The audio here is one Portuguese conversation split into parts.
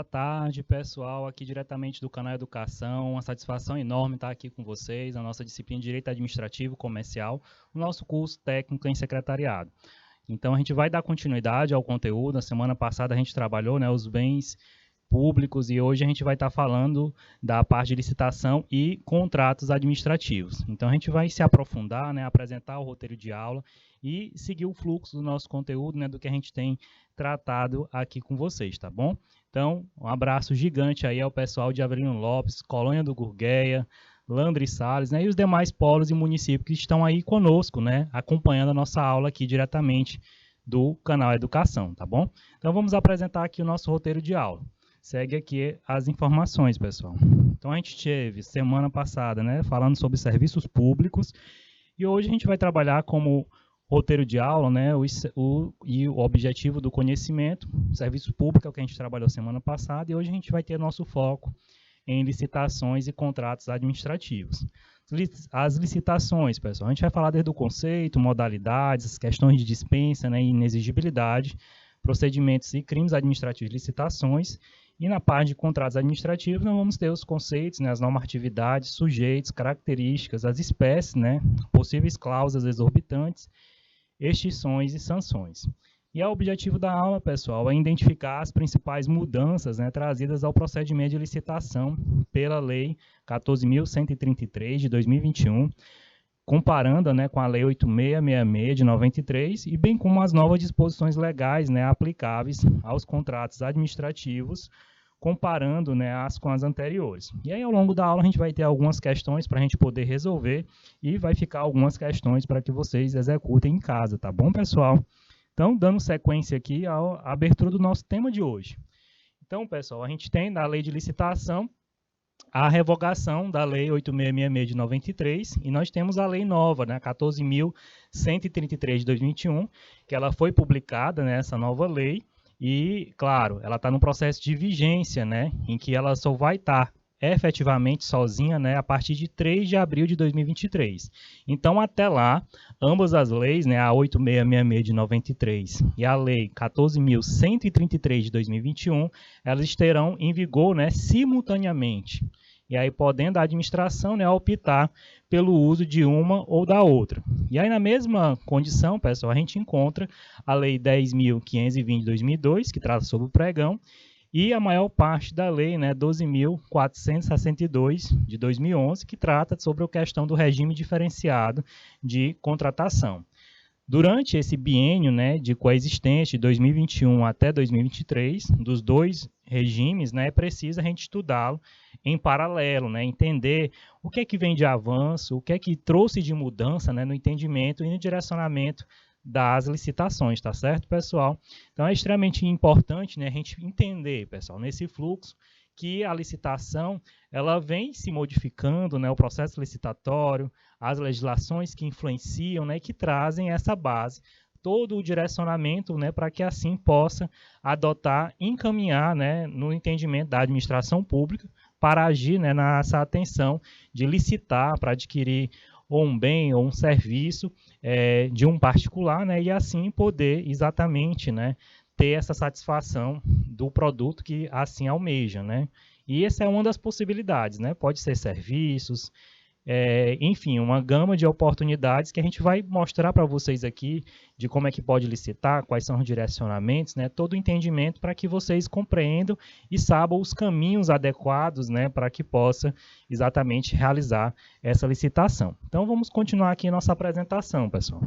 boa tarde, pessoal, aqui diretamente do canal Educação. Uma satisfação enorme estar aqui com vocês, a nossa disciplina de Direito Administrativo Comercial, o nosso curso técnico em secretariado. Então, a gente vai dar continuidade ao conteúdo. Na semana passada a gente trabalhou, os bens públicos e hoje a gente vai estar falando da parte de licitação e contratos administrativos. Então, a gente vai se aprofundar, apresentar o roteiro de aula e seguir o fluxo do nosso conteúdo, do que a gente tem tratado aqui com vocês, tá bom? Então, um abraço gigante aí ao pessoal de Avelino Lopes, Colônia do Gurgueia, Landre Salles, e os demais polos e municípios que estão aí conosco, acompanhando a nossa aula aqui diretamente do canal Educação, tá bom? Então, vamos apresentar aqui o nosso roteiro de aula. Segue aqui as informações, pessoal. Então, a gente teve semana passada, falando sobre serviços públicos, e hoje a gente vai trabalhar como roteiro de aula, o objetivo do conhecimento, serviço público, é o que a gente trabalhou semana passada, e hoje a gente vai ter nosso foco em licitações e contratos administrativos. As licitações, pessoal, a gente vai falar desde o conceito, modalidades, questões de dispensa e inexigibilidade, procedimentos e crimes administrativos de licitações, e na parte de contratos administrativos, nós vamos ter os conceitos, as normatividades, sujeitos, características, as espécies, possíveis cláusulas exorbitantes, extinções e sanções. E o objetivo da aula, pessoal, é identificar as principais mudanças trazidas ao procedimento de licitação pela Lei 14.133 de 2021, comparando com a Lei 8666 de 93, e bem como as novas disposições legais aplicáveis aos contratos administrativos, comparando as com as anteriores. E aí, ao longo da aula, a gente vai ter algumas questões para a gente poder resolver e vai ficar algumas questões para que vocês executem em casa, tá bom, pessoal? Então, dando sequência aqui à abertura do nosso tema de hoje. Então, pessoal, a gente tem na Lei de Licitação a revogação da Lei 8666 de 93 e nós temos a lei nova, 14.133 de 2021, que ela foi publicada, essa nova lei, e, claro, ela está no processo de vigência, em que ela só vai estar efetivamente sozinha a partir de 3 de abril de 2023. Então, até lá, ambas as leis, a 8666 de 93 e a Lei 14.133 de 2021, elas estarão em vigor simultaneamente. E aí, podendo a administração optar pelo uso de uma ou da outra. E aí, na mesma condição, pessoal, a gente encontra a Lei 10.520 de 2002, que trata sobre o pregão, e a maior parte da Lei 12.462 de 2011, que trata sobre a questão do regime diferenciado de contratação. Durante esse biênio de coexistência de 2021 até 2023, dos dois regimes, é preciso a gente estudá-lo em paralelo, entender o que é que vem de avanço, o que é que trouxe de mudança no entendimento e no direcionamento das licitações, tá certo, pessoal? Então, é extremamente importante a gente entender, pessoal, nesse fluxo, que a licitação ela vem se modificando, o processo licitatório, as legislações que influenciam e que trazem essa base, todo o direcionamento para que assim possa adotar, encaminhar no entendimento da administração pública para agir nessa atenção de licitar para adquirir ou um bem ou um serviço de um particular e assim poder exatamente ter essa satisfação do produto que assim almeja, E essa é uma das possibilidades, pode ser serviços, enfim, uma gama de oportunidades que a gente vai mostrar para vocês aqui de como é que pode licitar, quais são os direcionamentos, todo o entendimento para que vocês compreendam e saibam os caminhos adequados para que possa exatamente realizar essa licitação. Então, vamos continuar aqui a nossa apresentação, pessoal.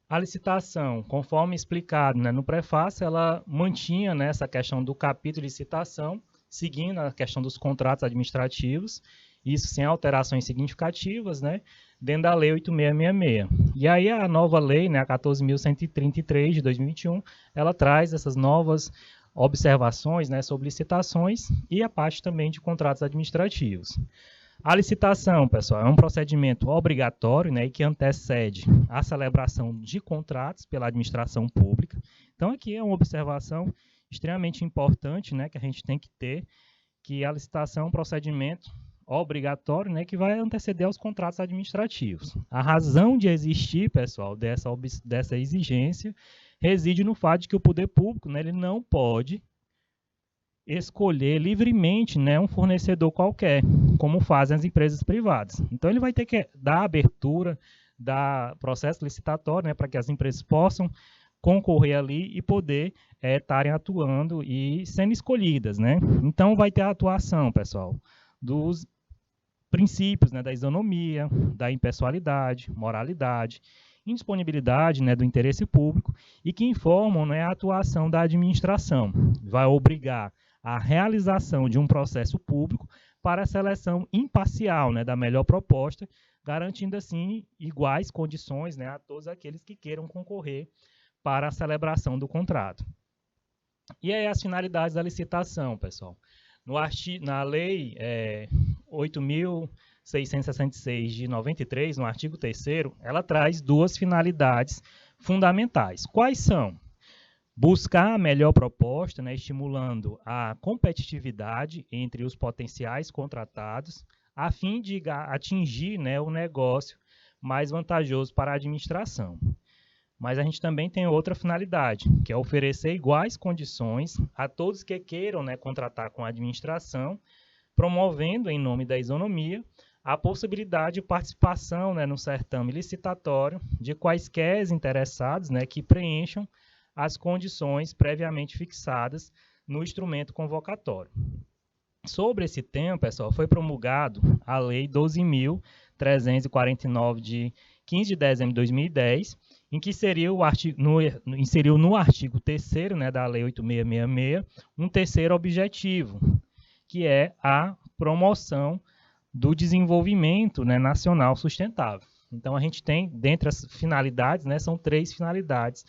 A licitação, conforme explicado no prefácio, ela mantinha essa questão do capítulo de licitação, seguindo a questão dos contratos administrativos, isso sem alterações significativas, dentro da Lei 8666. E aí a nova lei, a 14.133 de 2021, ela traz essas novas observações sobre licitações e a parte também de contratos administrativos. A licitação, pessoal, é um procedimento obrigatório que antecede a celebração de contratos pela administração pública. Então, aqui é uma observação extremamente importante que a gente tem que ter, que a licitação é um procedimento obrigatório que vai anteceder aos contratos administrativos. A razão de existir, pessoal, dessa exigência reside no fato de que o poder público ele não pode escolher livremente, né, um fornecedor qualquer, como fazem as empresas privadas. Então, ele vai ter que dar abertura, dar processo licitatório, né, para que as empresas possam concorrer ali e poder estarem atuando e sendo escolhidas, né? Então, vai ter a atuação, pessoal, dos princípios, né, da isonomia, da impessoalidade, moralidade, indisponibilidade, né, do interesse público e que informam, né, a atuação da administração. Vai obrigar a realização de um processo público para a seleção imparcial, né, da melhor proposta, garantindo assim iguais condições, né, a todos aqueles que queiram concorrer para a celebração do contrato. E aí as finalidades da licitação, pessoal. Na lei 8.666 de 93, no artigo 3º, ela traz duas finalidades fundamentais. Quais são? Buscar a melhor proposta, né, estimulando a competitividade entre os potenciais contratados, a fim de atingir, né, o negócio mais vantajoso para a administração. Mas a gente também tem outra finalidade, que é oferecer iguais condições a todos que queiram, né, contratar com a administração, promovendo, em nome da isonomia, a possibilidade de participação, né, no certame licitatório de quaisquer interessados, né, que preencham as condições previamente fixadas no instrumento convocatório. Sobre esse tema, pessoal, foi promulgado a Lei 12.349 de 15 de dezembro de 2010, em que inseriu no artigo 3º, né, da Lei 8.666, um terceiro objetivo, que é a promoção do desenvolvimento, né, nacional sustentável. Então, a gente tem, dentre as finalidades, né, são 3 finalidades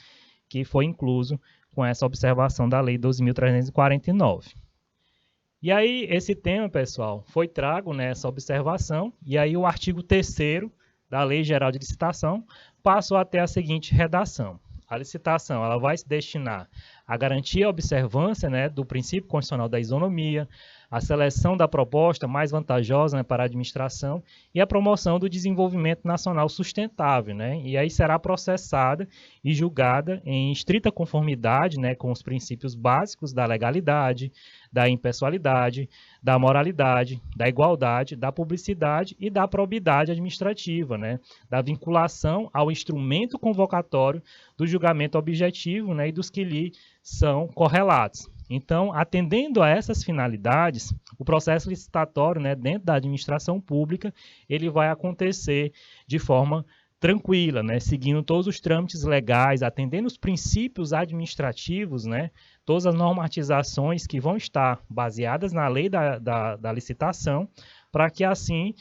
que foi incluso com essa observação da Lei 12.349. E aí, esse tema, pessoal, foi trago nessa observação, e aí o artigo 3º da Lei Geral de Licitação passou a ter a seguinte redação. A licitação ela vai se destinar a garantir a observância, né, do princípio constitucional da isonomia, a seleção da proposta mais vantajosa, né, para a administração e a promoção do desenvolvimento nacional sustentável, né? E aí será processada e julgada em estrita conformidade, né, com os princípios básicos da legalidade, da impessoalidade, da moralidade, da igualdade, da publicidade e da probidade administrativa, né? Da vinculação ao instrumento convocatório do julgamento objetivo, né, e dos que lhe são correlatos. Então, atendendo a essas finalidades, o processo licitatório, né, dentro da administração pública, ele vai acontecer de forma tranquila, né, seguindo todos os trâmites legais, atendendo os princípios administrativos, né, todas as normatizações que vão estar baseadas na lei da licitação, para que assim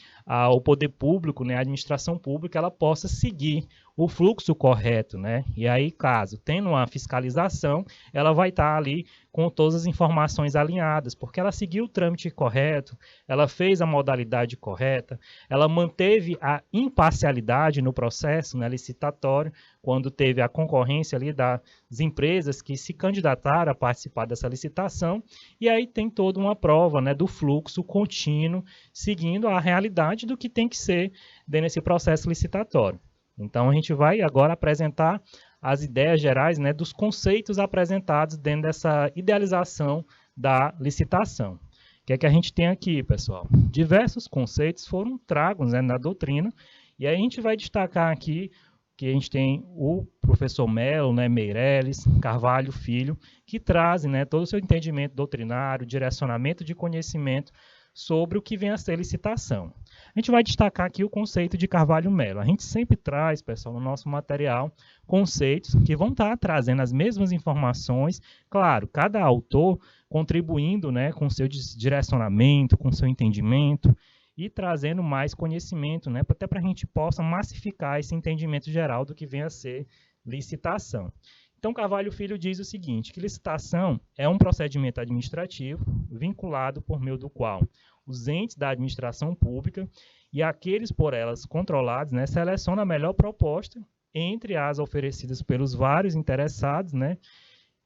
o poder público, né, a administração pública, ela possa seguir o fluxo correto, né? E aí, caso tendo uma fiscalização, ela vai estar ali com todas as informações alinhadas, porque ela seguiu o trâmite correto, ela fez a modalidade correta, ela manteve a imparcialidade no processo, né, licitatório, quando teve a concorrência ali das empresas que se candidataram a participar dessa licitação, e aí tem toda uma prova, né, do fluxo contínuo, seguindo a realidade do que tem que ser dentro desse processo licitatório. Então, a gente vai agora apresentar as ideias gerais, né, dos conceitos apresentados dentro dessa idealização da licitação. O que é que a gente tem aqui, pessoal? Diversos conceitos foram tragos, né, na doutrina, e aí a gente vai destacar aqui que a gente tem o professor Melo, né, Meirelles, Carvalho Filho, que trazem, né, todo o seu entendimento doutrinário, direcionamento de conhecimento sobre o que vem a ser licitação. A gente vai destacar aqui o conceito de Carvalho Melo. A gente sempre traz, pessoal, no nosso material, conceitos que vão estar trazendo as mesmas informações. Claro, cada autor contribuindo, né, com seu direcionamento, com seu entendimento e trazendo mais conhecimento, né, até para a gente possa massificar esse entendimento geral do que vem a ser licitação. Então, Carvalho Filho diz o seguinte, que licitação é um procedimento administrativo vinculado por meio do qual os entes da administração pública e aqueles por elas controlados, né, selecionam a melhor proposta entre as oferecidas pelos vários interessados, né,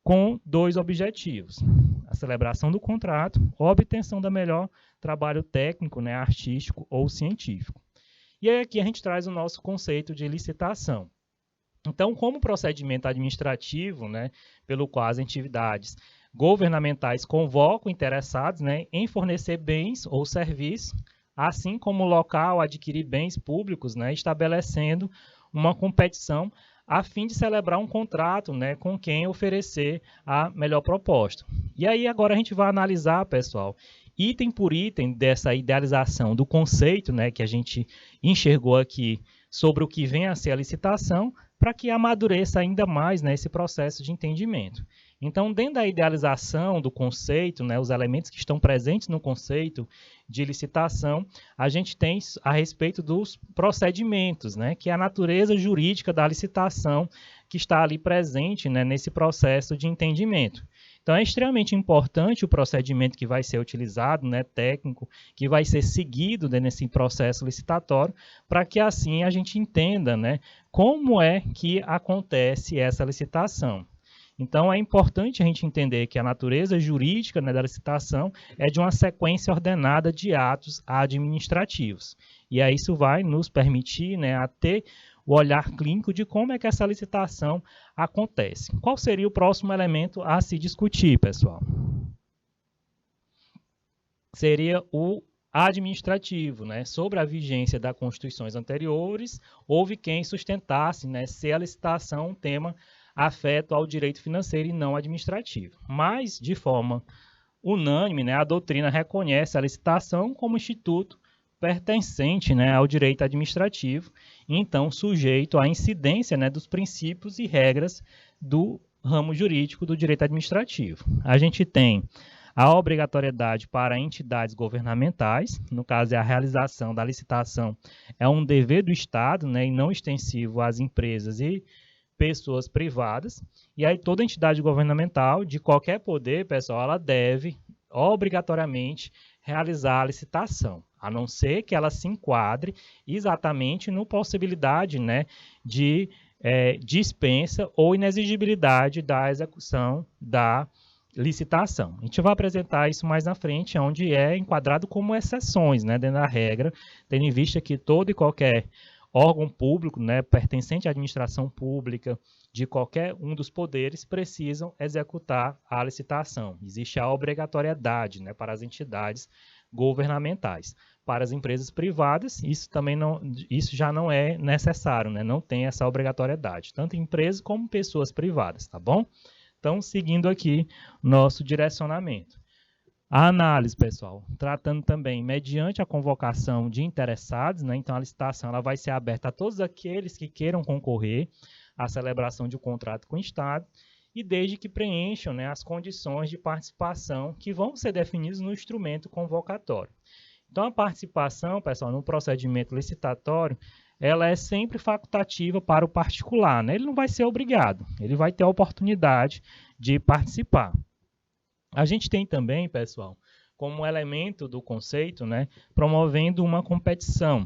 com 2 objetivos: a celebração do contrato ou a obtenção da melhor trabalho técnico, né, artístico ou científico. E aí aqui a gente traz o nosso conceito de licitação. Então, como procedimento administrativo, né, pelo qual as entidades governamentais convocam interessados, né, em fornecer bens ou serviços, assim como o local adquirir bens públicos, né, estabelecendo uma competição a fim de celebrar um contrato, né, com quem oferecer a melhor proposta. E aí agora a gente vai analisar, pessoal, item por item dessa idealização do conceito, né, que a gente enxergou aqui sobre o que vem a ser a licitação, para que amadureça ainda mais, né, esse processo de entendimento. Então, dentro da idealização do conceito, né, os elementos que estão presentes no conceito de licitação, a gente tem a respeito dos procedimentos, né, que é a natureza jurídica da licitação que está ali presente, né, nesse processo de entendimento. Então, é extremamente importante o procedimento que vai ser utilizado, né, técnico, que vai ser seguido nesse processo licitatório, para que assim a gente entenda, né, como é que acontece essa licitação. Então, é importante a gente entender que a natureza jurídica, né, da licitação é de uma sequência ordenada de atos administrativos. E aí isso vai nos permitir, né, a ter o olhar clínico de como é que essa licitação acontece. Qual seria o próximo elemento a se discutir, pessoal? Seria o administrativo, né? Sobre a vigência das constituições anteriores, houve quem sustentasse, né, se a licitação um tema afeto ao direito financeiro e não administrativo. Mas, de forma unânime, né, a doutrina reconhece a licitação como instituto pertencente, né, ao direito administrativo, e então sujeito à incidência, né, dos princípios e regras do ramo jurídico do direito administrativo. A gente tem a obrigatoriedade para entidades governamentais, no caso é a realização da licitação, é um dever do Estado, né, e não extensivo às empresas e pessoas privadas, e aí toda entidade governamental, de qualquer poder, pessoal, ela deve obrigatoriamente realizar a licitação, a não ser que ela se enquadre exatamente no possibilidade, né, de dispensa ou inexigibilidade da execução da licitação. A gente vai apresentar isso mais na frente, onde é enquadrado como exceções, né, dentro da regra, tendo em vista que todo e qualquer órgão público, né, pertencente à administração pública, de qualquer um dos poderes, precisam executar a licitação. Existe a obrigatoriedade, né, para as entidades governamentais. Para as empresas privadas, isso já não é necessário, né, não tem essa obrigatoriedade, tanto empresas como pessoas privadas, tá bom? Então, seguindo aqui nosso direcionamento. A análise, pessoal, tratando também mediante a convocação de interessados, né? Então a licitação ela vai ser aberta a todos aqueles que queiram concorrer à celebração de um contrato com o Estado e desde que preencham, né, as condições de participação que vão ser definidas no instrumento convocatório. Então a participação, pessoal, no procedimento licitatório, ela é sempre facultativa para o particular, né? Ele não vai ser obrigado, ele vai ter a oportunidade de participar. A gente tem também, pessoal, como elemento do conceito, né, promovendo uma competição,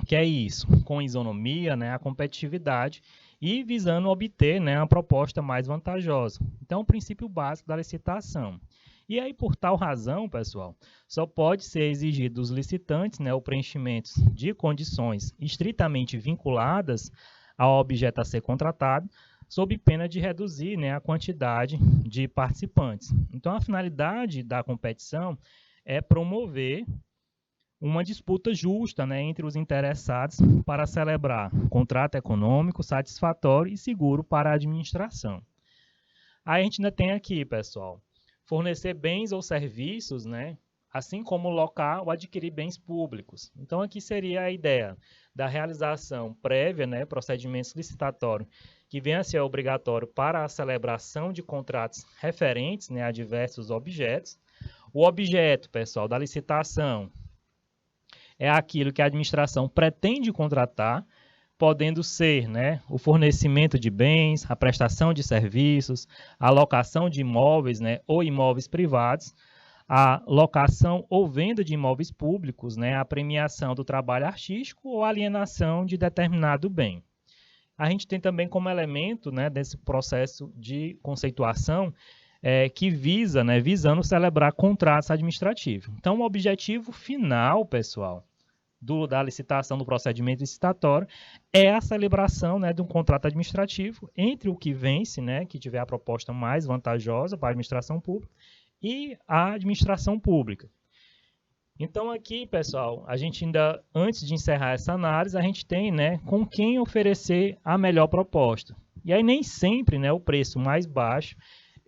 que é isso, com isonomia, né, a competitividade e visando obter, né, uma proposta mais vantajosa. Então, o princípio básico da licitação. E aí, por tal razão, pessoal, só pode ser exigido dos licitantes, né, o preenchimento de condições estritamente vinculadas ao objeto a ser contratado, sob pena de reduzir, né, a quantidade de participantes. Então, a finalidade da competição é promover uma disputa justa, né, entre os interessados para celebrar contrato econômico satisfatório e seguro para a administração. Aí a gente ainda tem aqui, pessoal, fornecer bens ou serviços, né, assim como locar ou adquirir bens públicos. Então, aqui seria a ideia da realização prévia, né, procedimentos licitatórios, que venha a ser obrigatório para a celebração de contratos referentes, né, a diversos objetos. O objeto, pessoal, da licitação é aquilo que a administração pretende contratar, podendo ser, né, o fornecimento de bens, a prestação de serviços, a locação de imóveis, né, ou imóveis privados, a locação ou venda de imóveis públicos, né, a premiação do trabalho artístico ou alienação de determinado bem. A gente tem também como elemento, né, desse processo de conceituação que visa, visando celebrar contratos administrativos. Então, o objetivo final, pessoal, da licitação, do procedimento licitatório, é a celebração, né, de um contrato administrativo entre o que vence, né, que tiver a proposta mais vantajosa para a administração pública, e a administração pública. Então aqui, pessoal, a gente ainda, antes de encerrar essa análise, a gente tem, né, com quem oferecer a melhor proposta. E aí nem sempre, né, o preço mais baixo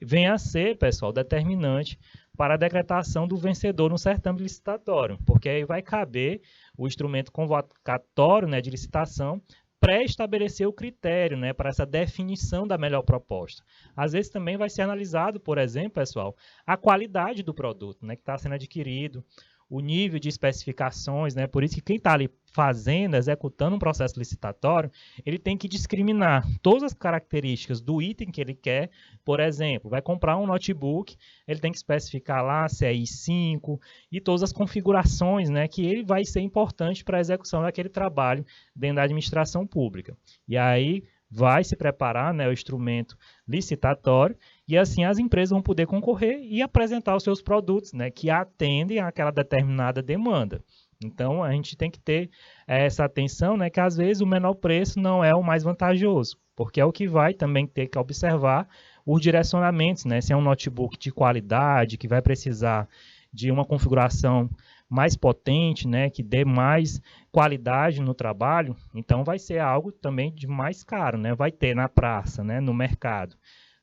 vem a ser, pessoal, determinante para a decretação do vencedor no certame licitatório, porque aí vai caber o instrumento convocatório, né, de licitação pré-estabelecer o critério, né, para essa definição da melhor proposta. Às vezes também vai ser analisado, por exemplo, pessoal, a qualidade do produto, né, que está sendo adquirido, o nível de especificações, né? Por isso que quem está ali fazendo, executando um processo licitatório, ele tem que discriminar todas as características do item que ele quer. Por exemplo, vai comprar um notebook, ele tem que especificar lá se é i5 e todas as configurações, né? Que ele vai ser importante para a execução daquele trabalho dentro da administração pública. E aí vai se preparar, né, o instrumento licitatório, e assim as empresas vão poder concorrer e apresentar os seus produtos, né, que atendem àquela determinada demanda. Então, a gente tem que ter essa atenção, né, que às vezes o menor preço não é o mais vantajoso, porque é o que vai também ter que observar os direcionamentos, né, se é um notebook de qualidade, que vai precisar de uma configuração mais potente, né, que dê mais qualidade no trabalho, então vai ser algo também de mais caro, né? Vai ter na praça, né, no mercado,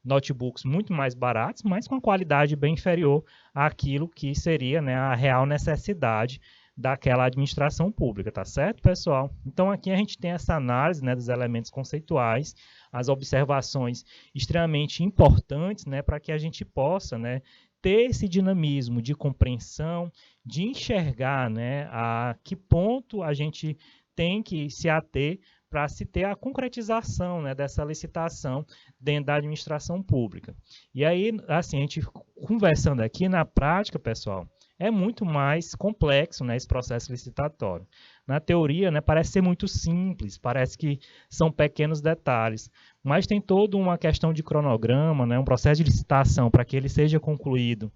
notebooks muito mais baratos, mas com qualidade bem inferior àquilo que seria, né, a real necessidade daquela administração pública, tá certo, pessoal? Então aqui a gente tem essa análise, né, dos elementos conceituais, as observações extremamente importantes, né, para que a gente possa, né, ter esse dinamismo de compreensão, de enxergar, né, a que ponto a gente tem que se ater para se ter a concretização, né, dessa licitação dentro da administração pública. E aí, assim, a gente conversando aqui na prática, pessoal, é muito mais complexo, né, esse processo licitatório. Na teoria, né, parece ser muito simples, parece que são pequenos detalhes, mas tem toda uma questão de cronograma, né, um processo de licitação para que ele seja concluído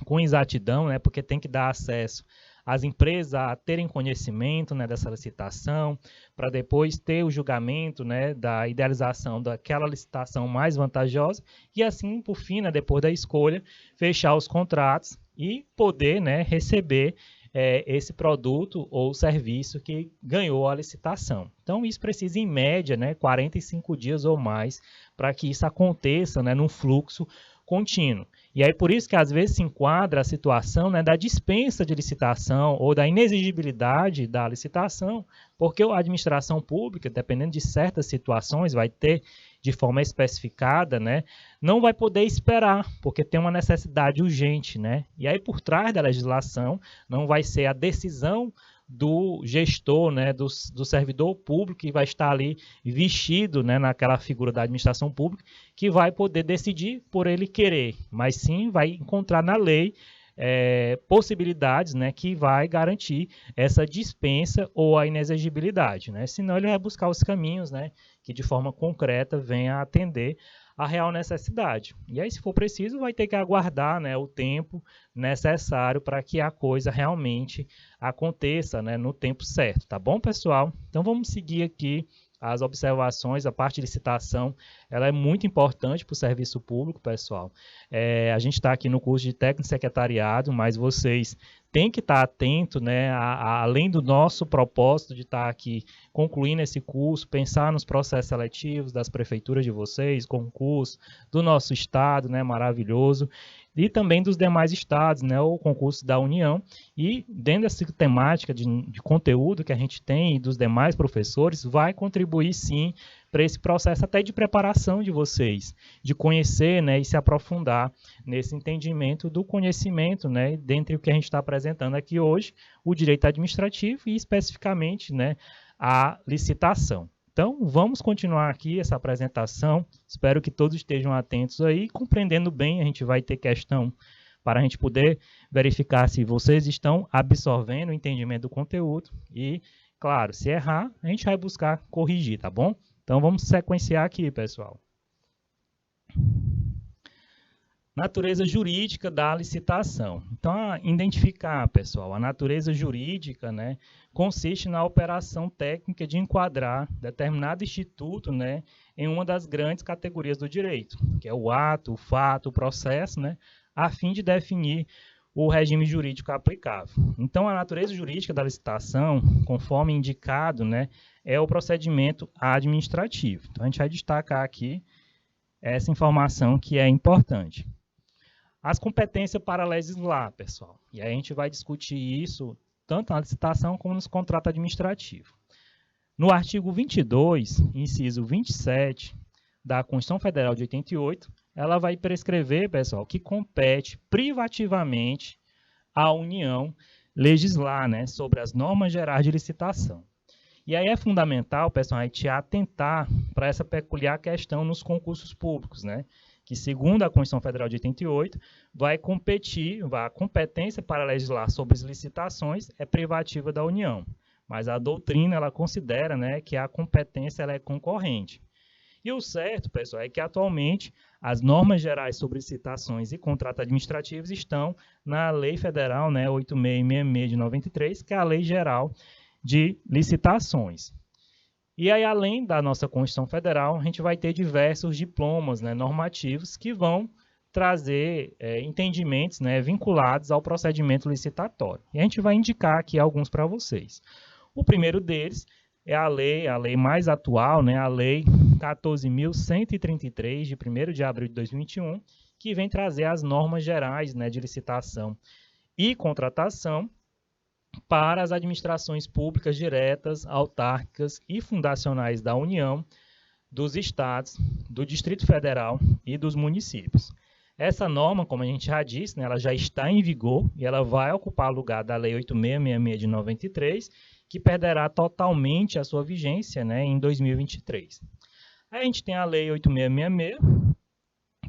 com exatidão, né, porque tem que dar acesso às empresas a terem conhecimento, né, dessa licitação, para depois ter o julgamento, né, da idealização daquela licitação mais vantajosa e assim, por fim, né, depois da escolha, fechar os contratos e poder, né, receber esse produto ou serviço que ganhou a licitação. Então, isso precisa, em média, né, 45 dias ou mais para que isso aconteça, né, num fluxo contínuo. E aí por isso que às vezes se enquadra a situação, né, da dispensa de licitação ou da inexigibilidade da licitação, porque a administração pública, dependendo de certas situações, vai ter de forma especificada, né, não vai poder esperar, porque tem uma necessidade urgente, né? E aí por trás da legislação não vai ser a decisão do gestor, né, do servidor público que vai estar ali vestido, né, naquela figura da administração pública, que vai poder decidir por ele querer, mas sim vai encontrar na lei possibilidades, né, que vai garantir essa dispensa ou a inexigibilidade, né? Senão ele vai buscar os caminhos, né, que de forma concreta venha a atender a real necessidade. E aí, se for preciso, vai ter que aguardar, né, o tempo necessário para que a coisa realmente aconteça, né, no tempo certo, tá bom, pessoal? Então vamos seguir aqui as observações, a parte de licitação, ela é muito importante para o serviço público, pessoal. A gente está aqui no curso de técnico e secretariado, mas vocês têm que estar atento, né, além do nosso propósito de estar aqui concluindo esse curso, pensar nos processos seletivos das prefeituras de vocês, concurso do nosso estado, né, maravilhoso, e também dos demais estados, né, o concurso da União, e dentro dessa temática de conteúdo que a gente tem e dos demais professores, vai contribuir sim para esse processo até de preparação de vocês, de conhecer, né, e se aprofundar nesse entendimento do conhecimento, né, dentre o que a gente está apresentando aqui hoje, o direito administrativo e especificamente, né, a licitação. Então, vamos continuar aqui essa apresentação. Espero que todos estejam atentos aí, compreendendo bem. A gente vai ter questão para a gente poder verificar se vocês estão absorvendo o entendimento do conteúdo e, claro, se errar, a gente vai buscar corrigir, tá bom? Então, vamos sequenciar aqui, pessoal. Natureza jurídica da licitação. Então, identificar, pessoal, a natureza jurídica, né, consiste na operação técnica de enquadrar determinado instituto, né, em uma das grandes categorias do direito, que é o ato, o fato, o processo, né, a fim de definir o regime jurídico aplicável. Então, a natureza jurídica da licitação, conforme indicado, né, é o procedimento administrativo. Então, a gente vai destacar aqui essa informação que é importante. As competências para legislar, pessoal. E aí a gente vai discutir isso tanto na licitação como nos contratos administrativos. No artigo 22, inciso 27 da Constituição Federal de 88, ela vai prescrever, pessoal, que compete privativamente à União legislar, né, sobre as normas gerais de licitação. E aí é fundamental, pessoal, a gente atentar para essa peculiar questão nos concursos públicos, né? Que, segundo a Constituição Federal de 88, a competência para legislar sobre as licitações é privativa da União, mas a doutrina ela considera, né, que a competência ela é concorrente. E o certo, pessoal, é que atualmente as normas gerais sobre licitações e contratos administrativos estão na Lei Federal, né, 8666 de 93, que é a Lei Geral de Licitações. E aí, além da nossa Constituição Federal, a gente vai ter diversos diplomas, né, normativos que vão trazer entendimentos, né, vinculados ao procedimento licitatório. E a gente vai indicar aqui alguns para vocês. O primeiro deles é a lei mais atual, né, a Lei 14.133, de 1º de abril de 2021, que vem trazer as normas gerais, né, de licitação e contratação para as administrações públicas diretas, autárquicas e fundacionais da União, dos estados, do Distrito Federal e dos municípios. Essa norma, como a gente já disse, né, ela já está em vigor e ela vai ocupar o lugar da Lei 8666 de 93, que perderá totalmente a sua vigência, né, em 2023. Aí a gente tem a Lei 8666,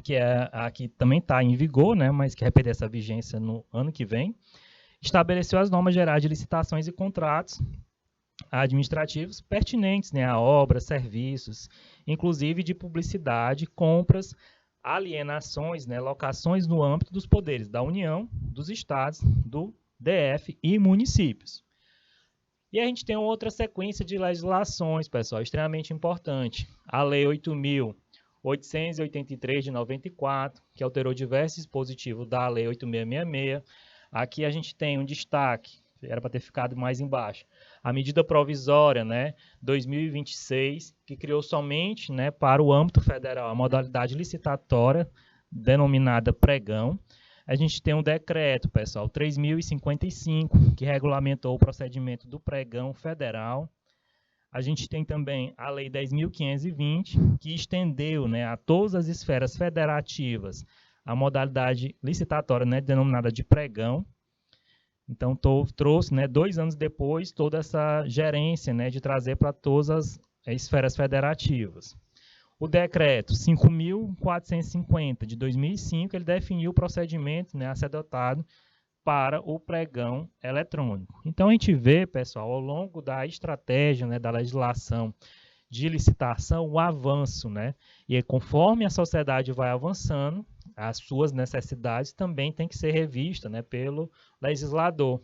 que é a que também está em vigor, né, mas que vai perder essa vigência no ano que vem. Estabeleceu as normas gerais de licitações e contratos administrativos pertinentes, né, a obras, serviços, inclusive de publicidade, compras, alienações, né, locações no âmbito dos poderes da União, dos estados, do DF e municípios. E a gente tem outra sequência de legislações, pessoal, extremamente importante. A Lei 8.883 de 94, que alterou diversos dispositivos da Lei 8666. Aqui a gente tem um destaque, era para ter ficado mais embaixo, a medida provisória, né, 2026, que criou somente, né, para o âmbito federal a modalidade licitatória, denominada pregão. A gente tem um decreto, pessoal, 3.055, que regulamentou o procedimento do pregão federal. A gente tem também a Lei 10.520, que estendeu, né, a todas as esferas federativas a modalidade licitatória, né, denominada de pregão. Então, trouxe, né, 2 anos depois, toda essa gerência, né, de trazer para todas as esferas federativas. O decreto 5.450, de 2005, ele definiu o procedimento, né, a ser adotado para o pregão eletrônico. Então, a gente vê, pessoal, ao longo da estratégia, né, da legislação de licitação, o avanço, né? E aí, conforme a sociedade vai avançando, as suas necessidades também têm que ser revistas, né, pelo legislador.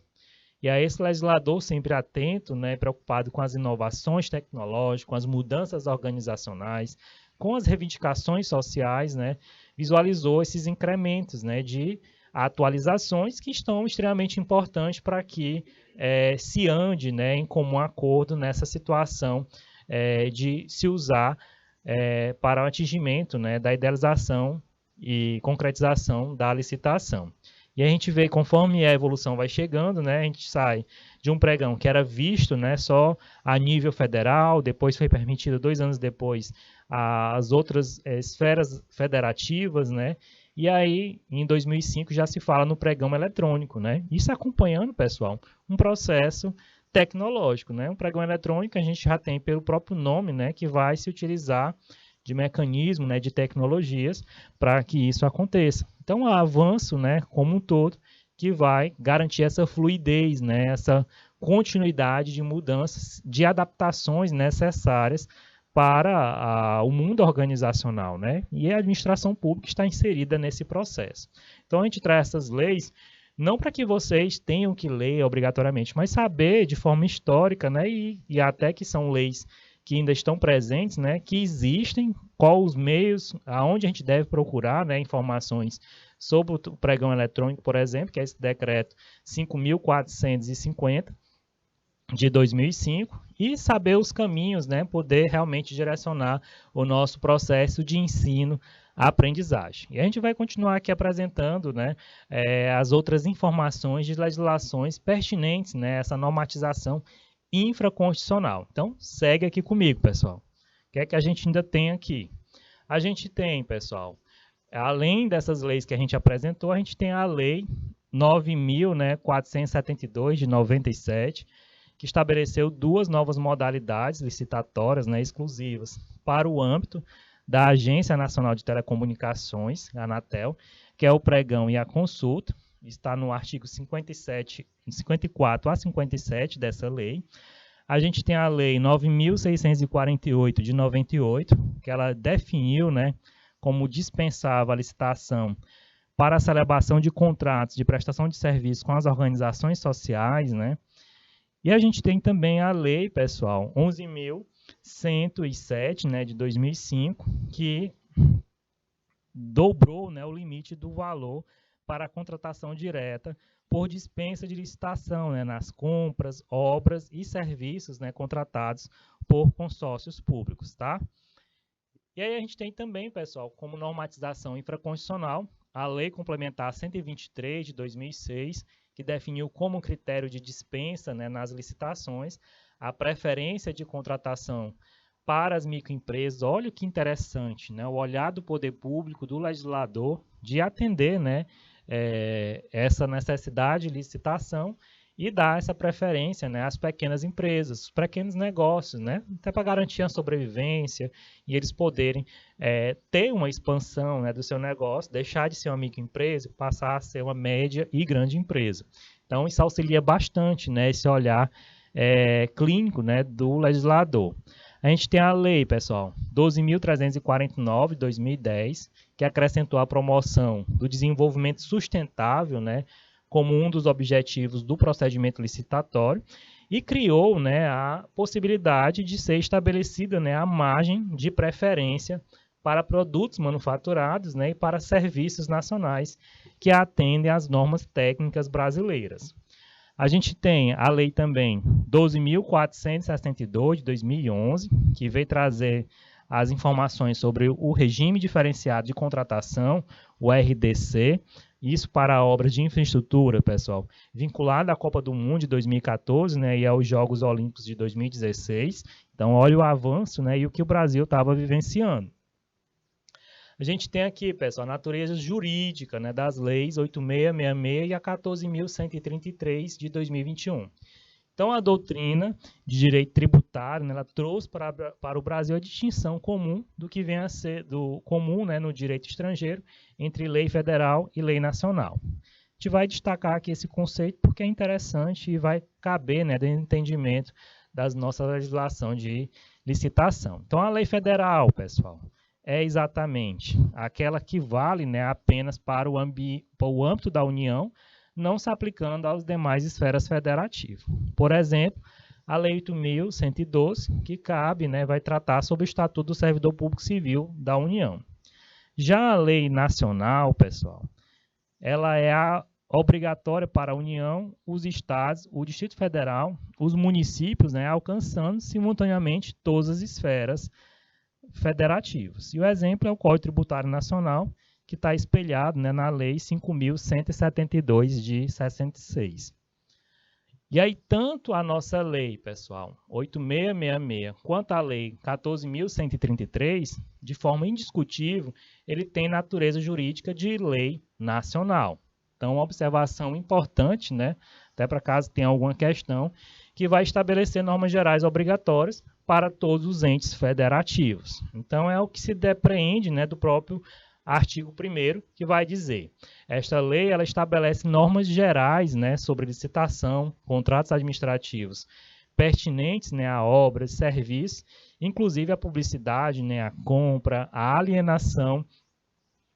E aí esse legislador sempre atento, né, preocupado com as inovações tecnológicas, com as mudanças organizacionais, com as reivindicações sociais, né, visualizou esses incrementos, né, de atualizações que estão extremamente importantes para que se ande, né, em comum acordo nessa situação de se usar para o atingimento, né, da idealização e concretização da licitação. E a gente vê, conforme a evolução vai chegando, né, a gente sai de um pregão que era visto, né, só a nível federal, depois foi permitido 2 anos depois as outras esferas federativas, né, e aí em 2005 já se fala no pregão eletrônico, né, isso acompanhando, pessoal, um processo tecnológico, né, um pregão eletrônico a gente já tem pelo próprio nome, né, que vai se utilizar de mecanismo, né, de tecnologias para que isso aconteça. Então, há avanço, né, como um todo, que vai garantir essa fluidez, né, essa continuidade de mudanças, de adaptações necessárias para o mundo organizacional, né? E a administração pública está inserida nesse processo. Então, a gente traz essas leis não para que vocês tenham que ler obrigatoriamente, mas saber de forma histórica, né? E até que são leis que ainda estão presentes, né? Que existem, quais os meios, aonde a gente deve procurar, né? Informações sobre o pregão eletrônico, por exemplo, que é esse decreto 5.450 de 2005, e saber os caminhos, né, poder realmente direcionar o nosso processo de ensino-aprendizagem. E a gente vai continuar aqui apresentando, né, as outras informações de legislações pertinentes, né, essa normatização infraconstitucional. Então, segue aqui comigo, pessoal. O que é que a gente ainda tem aqui? A gente tem, pessoal, além dessas leis que a gente apresentou, a gente tem a Lei 9.472, de 97, que estabeleceu duas novas modalidades licitatórias, né, exclusivas para o âmbito da Agência Nacional de Telecomunicações, a Anatel, que é o pregão e a consulta. Está no artigo 54 a 57 dessa lei. A gente tem a Lei 9.648, de 98, que ela definiu, né, como dispensável a licitação para a celebração de contratos de prestação de serviços com as organizações sociais, né? E a gente tem também a lei, pessoal, 11.107, né, de 2005, que dobrou, né, o limite do valor para a contratação direta por dispensa de licitação, né, nas compras, obras e serviços, né, contratados por consórcios públicos, tá? E aí a gente tem também, pessoal, como normatização infraconstitucional, a Lei Complementar 123, de 2006, que definiu como critério de dispensa, né, nas licitações a preferência de contratação para as microempresas. Olha que interessante, né, o olhar do poder público, do legislador, de atender, né, essa necessidade de licitação e dar essa preferência, né, às pequenas empresas, os pequenos negócios, né, até para garantir a sobrevivência e eles poderem ter uma expansão, né, do seu negócio, deixar de ser uma microempresa e passar a ser uma média e grande empresa. Então, isso auxilia bastante, né, esse olhar clínico, né, do legislador. A gente tem a lei, pessoal, 12.349, de 2010, que acrescentou a promoção do desenvolvimento sustentável, né, como um dos objetivos do procedimento licitatório, e criou, né, a possibilidade de ser estabelecida, né, a margem de preferência para produtos manufaturados, né, e para serviços nacionais que atendem às normas técnicas brasileiras. A gente tem a lei também 12.462, de 2011, que veio trazer as informações sobre o regime diferenciado de contratação, o RDC, isso para obras de infraestrutura, pessoal, vinculada à Copa do Mundo de 2014, né, e aos Jogos Olímpicos de 2016. Então, olha o avanço, né, e o que o Brasil estava vivenciando. A gente tem aqui, pessoal, a natureza jurídica, né, das leis 8.666 e a 14.133 de 2021. Então, a doutrina de direito tributário, né, ela trouxe para o Brasil a distinção comum do que vem a ser do comum, né, no direito estrangeiro entre lei federal e lei nacional. A gente vai destacar aqui esse conceito porque é interessante e vai caber, né, dentro do entendimento da nossa legislação de licitação. Então, a lei federal, pessoal, é exatamente aquela que vale, né, apenas para o âmbito da União, não se aplicando às demais esferas federativas. Por exemplo, a Lei 8.112, que cabe, né, vai tratar sobre o Estatuto do Servidor Público Civil da União. Já a Lei Nacional, pessoal, ela é obrigatória para a União, os estados, o Distrito Federal, os municípios, né, alcançando simultaneamente todas as esferas federativas. E o exemplo é o Código Tributário Nacional, que está espelhado, né, na Lei 5.172 de 66. E aí, tanto a nossa lei, pessoal, 8.666, quanto a lei 14.133, de forma indiscutível, ele tem natureza jurídica de lei nacional. Então, uma observação importante, né, até para caso tenha alguma questão, que vai estabelecer normas gerais obrigatórias para todos os entes federativos. Então, é o que se depreende, né, do próprio artigo 1º, que vai dizer: esta lei ela estabelece normas gerais, né, sobre licitação, contratos administrativos pertinentes, né, a obras, serviços, inclusive a publicidade, né, a compra, a alienação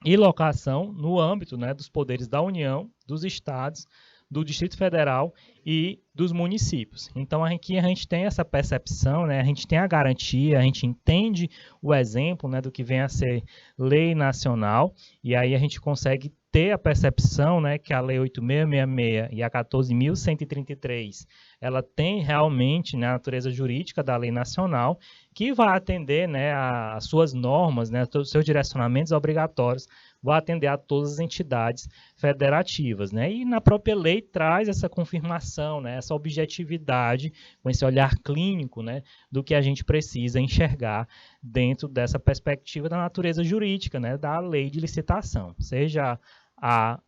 e locação no âmbito, né, dos poderes da União, dos estados, do Distrito Federal e dos municípios. Então aqui a gente tem essa percepção, né, a gente tem a garantia, a gente entende o exemplo, né, do que vem a ser lei nacional, e aí a gente consegue ter a percepção, né, que a Lei 8.666 e a 14.133, ela tem realmente, né, a natureza jurídica da lei nacional, que vai atender, né, as suas normas, né, todos os seus direcionamentos obrigatórios, vai atender a todas as entidades federativas, né? E na própria lei traz essa confirmação, né, essa objetividade, com esse olhar clínico, né, do que a gente precisa enxergar dentro dessa perspectiva da natureza jurídica, né, da lei de licitação, seja a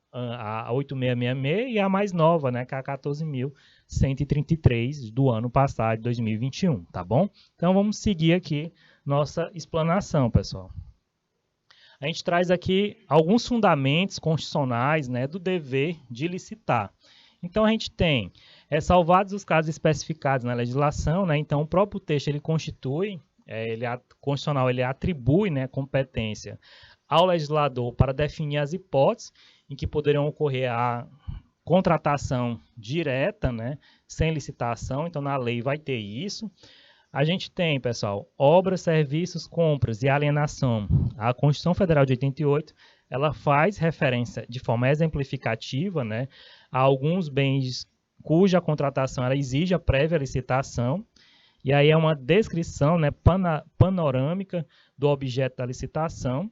8.666 e a mais nova, né, que é a 14.133 do ano passado, 2021, tá bom? Então vamos seguir aqui nossa explanação, pessoal. A gente traz aqui alguns fundamentos constitucionais, né, do dever de licitar. Então a gente tem, salvados os casos especificados na legislação, né, então o próprio texto ele constitui, constitucional ele atribui, né, competência ao legislador para definir as hipóteses em que poderão ocorrer a contratação direta, né, sem licitação, então na lei vai ter isso. A gente tem, pessoal, obras, serviços, compras e alienação. A Constituição Federal de 88, ela faz referência de forma exemplificativa, né, a alguns bens cuja contratação ela exige a prévia licitação, e aí é uma descrição, né, panorâmica do objeto da licitação.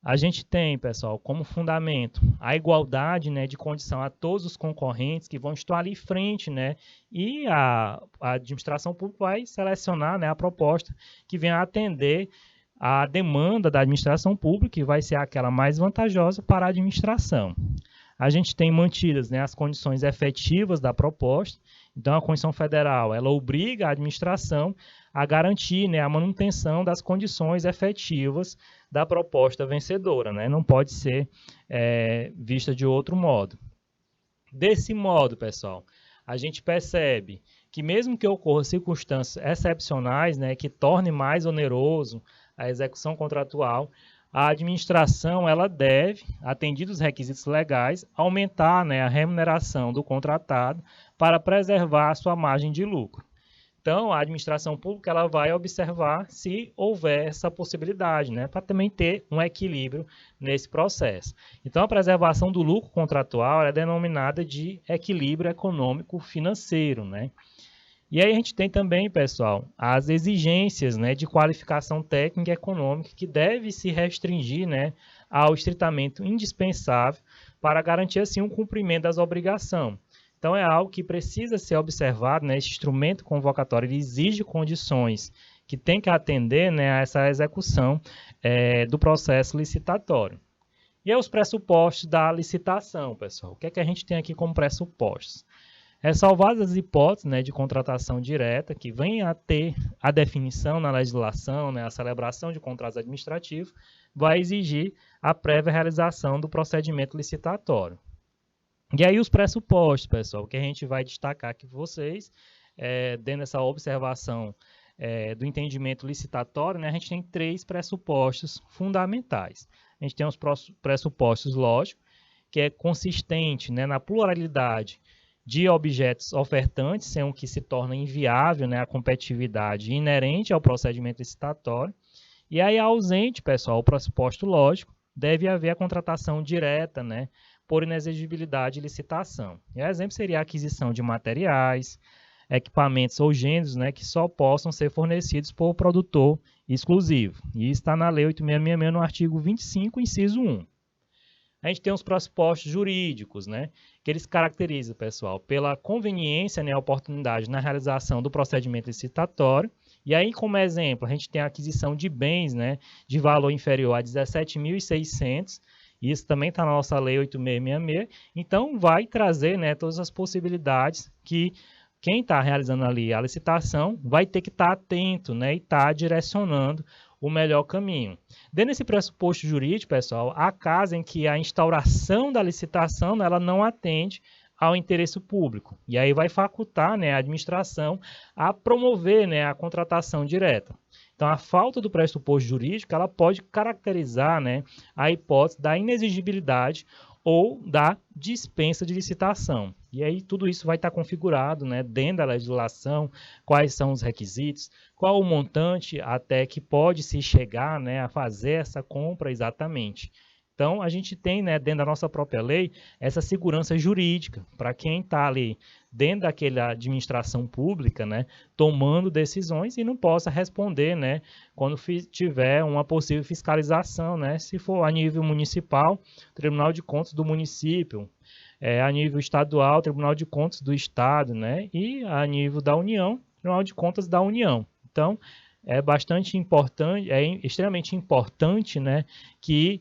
A gente tem, pessoal, como fundamento a igualdade, né, de condição a todos os concorrentes que vão estar ali em frente, né, e a administração pública vai selecionar, né, a proposta que venha a atender a demanda da administração pública e vai ser aquela mais vantajosa para a administração. A gente tem mantidas, né, as condições efetivas da proposta. Então, a Constituição Federal ela obriga a administração a garantir, né, a manutenção das condições efetivas da proposta vencedora, né? Não pode ser vista de outro modo. Desse modo, pessoal, a gente percebe que mesmo que ocorram circunstâncias excepcionais, né, que tornem mais oneroso a execução contratual, a administração ela deve, atendidos os requisitos legais, aumentar, né, a remuneração do contratado para preservar a sua margem de lucro. Então, a administração pública ela vai observar se houver essa possibilidade, né, para também ter um equilíbrio nesse processo. Então, a preservação do lucro contratual é denominada de equilíbrio econômico-financeiro, né? E aí a gente tem também, pessoal, as exigências, né, de qualificação técnica e econômica que deve se restringir, né, ao estritamente indispensável para garantir assim um cumprimento das obrigações. Então é algo que precisa ser observado, né, esse instrumento convocatório ele exige condições que tem que atender, né, a essa execução do processo licitatório. E aí os pressupostos da licitação, pessoal. O que é que a gente tem aqui como pressupostos? Ressalvadas as hipóteses, né, de contratação direta, que vem a ter a definição na legislação, né, a celebração de contratos administrativos, vai exigir a prévia realização do procedimento licitatório. E aí os pressupostos, pessoal, que a gente vai destacar aqui para vocês, dentro dessa observação do entendimento licitatório, né, a gente tem 3 pressupostos fundamentais. A gente tem os pressupostos lógicos, que é consistente, né, na pluralidade de objetos ofertantes, sem o que se torna inviável, né, a competitividade inerente ao procedimento licitatório. E aí ausente, pessoal, o pressuposto lógico, deve haver a contratação direta, né, por inexigibilidade de licitação. E o exemplo seria a aquisição de materiais, equipamentos ou gêneros, né, que só possam ser fornecidos por produtor exclusivo. E isso está na Lei 8.666, no artigo 25, inciso 1. A gente tem os pressupostos jurídicos, né, que eles caracterizam, pessoal, pela conveniência, né, a oportunidade na realização do procedimento licitatório. E aí, como exemplo, a gente tem a aquisição de bens, né, de valor inferior a 17.600. Isso também está na nossa Lei 8.666. Então, vai trazer, né, todas as possibilidades que quem está realizando ali a licitação vai ter que estar atento, né, e estar direcionando o melhor caminho. Dentro desse pressuposto jurídico, pessoal, há casos em que a instauração da licitação ela não atende ao interesse público. E aí vai facultar, né, a administração a promover, né, a contratação direta. Então, a falta do pressuposto jurídico ela pode caracterizar, né, a hipótese da inexigibilidade ou da dispensa de licitação. E aí tudo isso vai estar configurado, né, dentro da legislação, quais são os requisitos, qual o montante até que pode se chegar, né, a fazer essa compra exatamente. Então, a gente tem, né, dentro da nossa própria lei, essa segurança jurídica para quem está ali dentro daquela administração pública, né, tomando decisões e não possa responder, né, quando tiver uma possível fiscalização, né, se for a nível municipal, Tribunal de Contas do município, a nível estadual, Tribunal de Contas do Estado, né, e a nível da União, Tribunal de Contas da União. Então, é bastante importante, é extremamente importante, né, que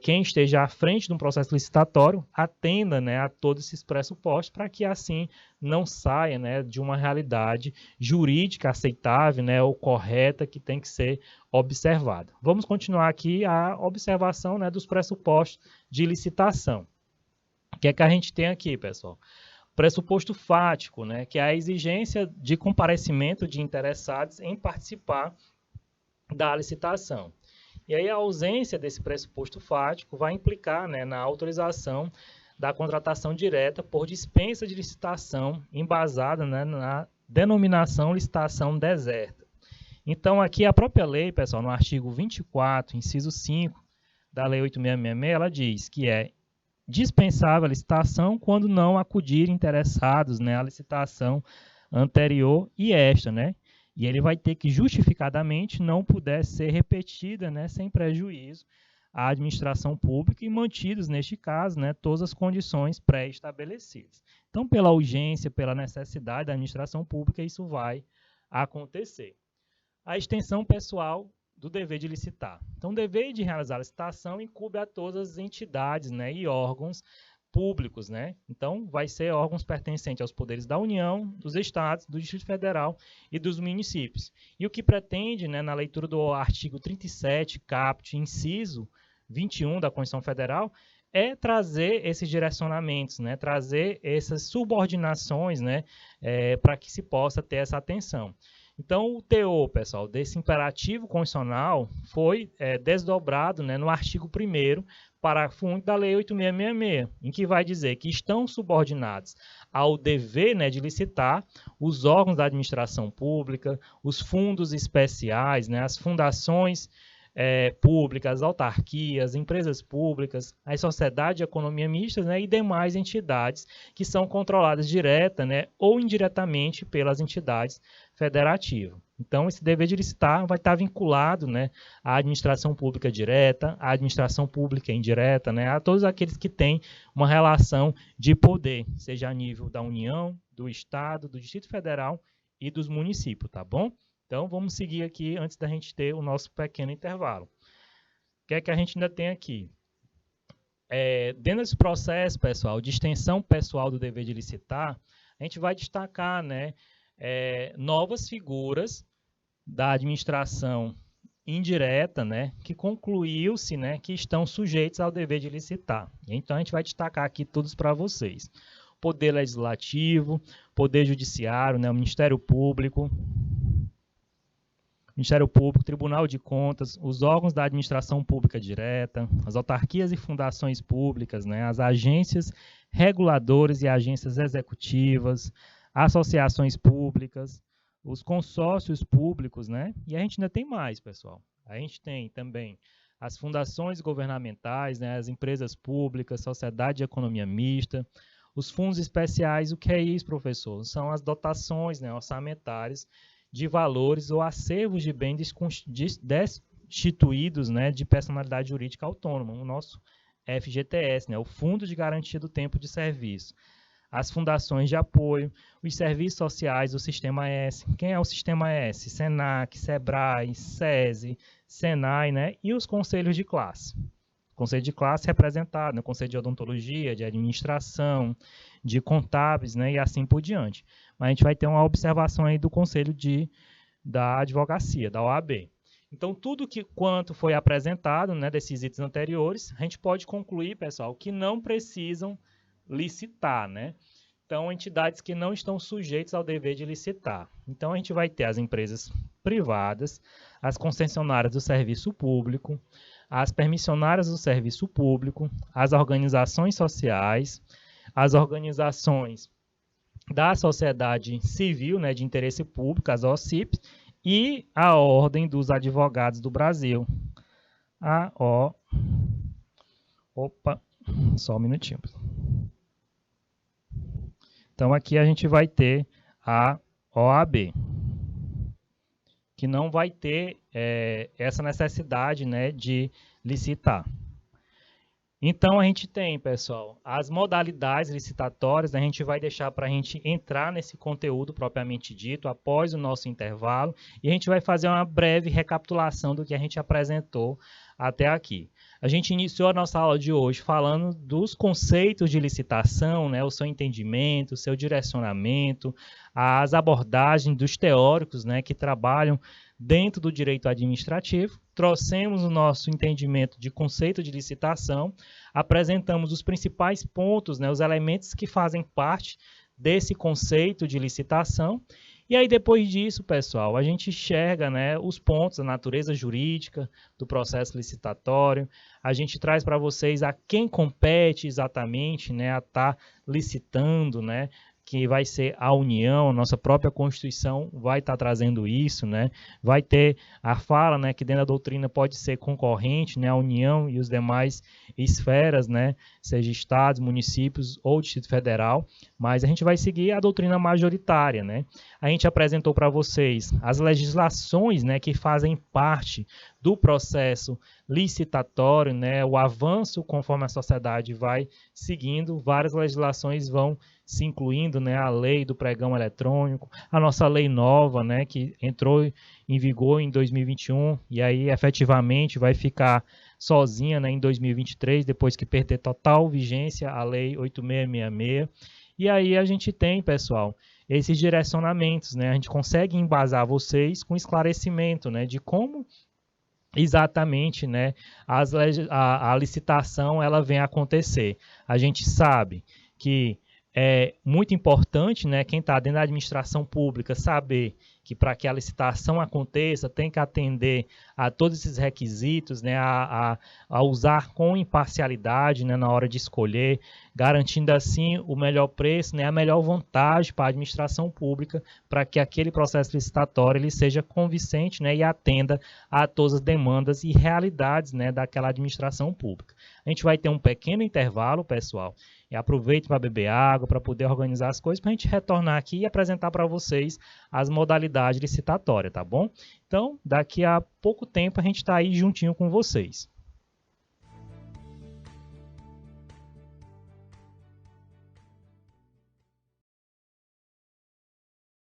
quem esteja à frente de um processo licitatório atenda, né, a todos esses pressupostos para que assim não saia, né, de uma realidade jurídica aceitável, né, ou correta que tem que ser observada. Vamos continuar aqui a observação, né, dos pressupostos de licitação. O que é que a gente tem aqui, pessoal? Pressuposto fático, né, que é a exigência de comparecimento de interessados em participar da licitação. E aí a ausência desse pressuposto fático vai implicar, né, na autorização da contratação direta por dispensa de licitação embasada, né, na denominação licitação deserta. Então aqui a própria lei, pessoal, no artigo 24, inciso 5 da Lei 8666, ela diz que é dispensável a licitação quando não acudirem interessados, né, à licitação anterior e esta, né? E ele vai ter que justificadamente não puder ser repetida, né, sem prejuízo à administração pública e mantidos, neste caso, né, todas as condições pré-estabelecidas. Então, pela urgência, pela necessidade da administração pública, isso vai acontecer. A extensão pessoal do dever de licitar. Então, o dever de realizar a licitação incumbe a todas as entidades, né, e órgãos públicos, né? Então, vai ser órgãos pertencentes aos poderes da União, dos Estados, do Distrito Federal e dos municípios. E o que pretende, né, na leitura do artigo 37, caput, inciso 21 da Constituição Federal, é trazer esses direcionamentos, né, trazer essas subordinações, né, para que se possa ter essa atenção. Então, o teor, pessoal, desse imperativo constitucional foi desdobrado, né, no artigo 1º, parágrafo único da Lei 8666, em que vai dizer que estão subordinados ao dever, né, de licitar os órgãos da administração pública, os fundos especiais, né, as fundações públicas, as autarquias, empresas públicas, as sociedades de economia mista, né, e demais entidades que são controladas direta, né, ou indiretamente pelas entidades federativas. Então, esse dever de licitar vai estar vinculado, né, à administração pública direta, à administração pública indireta, né, a todos aqueles que têm uma relação de poder, seja a nível da União, do Estado, do Distrito Federal e dos municípios, tá bom? Então, vamos seguir aqui antes da gente ter o nosso pequeno intervalo. O que é que a gente ainda tem aqui? Dentro desse processo, pessoal, de extensão pessoal do dever de licitar, a gente vai destacar, né, novas figuras da administração indireta, né, que concluiu-se, né, que estão sujeitos ao dever de licitar. Então, a gente vai destacar aqui todos para vocês. Poder Legislativo, Poder Judiciário, né, o Ministério Público, Tribunal de Contas, os órgãos da administração pública direta, as autarquias e fundações públicas, né, as agências reguladoras e agências executivas, associações públicas, os consórcios públicos, né, e a gente ainda tem mais, pessoal. A gente tem também as fundações governamentais, né, as empresas públicas, sociedade de economia mista, os fundos especiais. O que é isso, professor? São as dotações, né, orçamentárias de valores ou acervos de bens destituídos, né, de personalidade jurídica autônoma, o nosso FGTS, né, o Fundo de Garantia do Tempo de Serviço. As fundações de apoio, os serviços sociais do Sistema S. Quem é o Sistema S? Senac, Sebrae, SESI, Senai, né, e os conselhos de classe. Conselho de classe representado, né, Conselho de Odontologia, de Administração, de Contábeis, né, e assim por diante. Mas a gente vai ter uma observação aí do Conselho da Advocacia, da OAB. Então, tudo quanto foi apresentado, né, desses itens anteriores, a gente pode concluir, pessoal, que não precisam licitar, né? Então, entidades que não estão sujeitas ao dever de licitar. Então, a gente vai ter as empresas privadas, as concessionárias do serviço público, as permissionárias do serviço público, as organizações sociais, as organizações da sociedade civil, né, de interesse público, as OCIPs, e a Ordem dos Advogados do Brasil. Opa, só um minutinho. Então, aqui a gente vai ter a OAB, que não vai ter essa necessidade, né, de licitar. Então, a gente tem, pessoal, as modalidades licitatórias, a gente vai deixar para a gente entrar nesse conteúdo propriamente dito após o nosso intervalo, e a gente vai fazer uma breve recapitulação do que a gente apresentou até aqui. A gente iniciou a nossa aula de hoje falando dos conceitos de licitação, né, o seu entendimento, o seu direcionamento, as abordagens dos teóricos, né, que trabalham dentro do direito administrativo. Trouxemos o nosso entendimento de conceito de licitação, apresentamos os principais pontos, né, os elementos que fazem parte desse conceito de licitação. E aí, depois disso, pessoal, a gente enxerga, né, os pontos, a natureza jurídica do processo licitatório. A gente traz para vocês a quem compete exatamente, né, a estar licitando, né, que vai ser a União, a nossa própria Constituição vai estar trazendo isso, né? Vai ter a fala, né, que dentro da doutrina pode ser concorrente, né, a União e os demais esferas, né, seja estados, municípios ou Distrito Federal, mas a gente vai seguir a doutrina majoritária, né? A gente apresentou para vocês as legislações, né, que fazem parte do processo licitatório, né, o avanço conforme a sociedade vai seguindo, várias legislações vão se incluindo, né, a lei do pregão eletrônico, a nossa lei nova, né, que entrou em vigor em 2021 e aí efetivamente vai ficar sozinha, né, em 2023, depois que perder total vigência a lei 8666. E aí a gente tem, pessoal, esses direcionamentos, né, a gente consegue embasar vocês com esclarecimento, né, de como exatamente, né, a licitação ela vem a acontecer. A gente sabe que é muito importante, né, quem está dentro da administração pública saber que para que a licitação aconteça tem que atender a todos esses requisitos, né, a usar com imparcialidade, né, na hora de escolher, garantindo assim o melhor preço, né, a melhor vantagem para a administração pública, para que aquele processo licitatório ele seja convincente, né, e atenda a todas as demandas e realidades, né, daquela administração pública. A gente vai ter um pequeno intervalo, pessoal, e aproveite para beber água, para poder organizar as coisas, para a gente retornar aqui e apresentar para vocês as modalidades licitatórias, tá bom? Então, daqui a pouco tempo a gente está aí juntinho com vocês.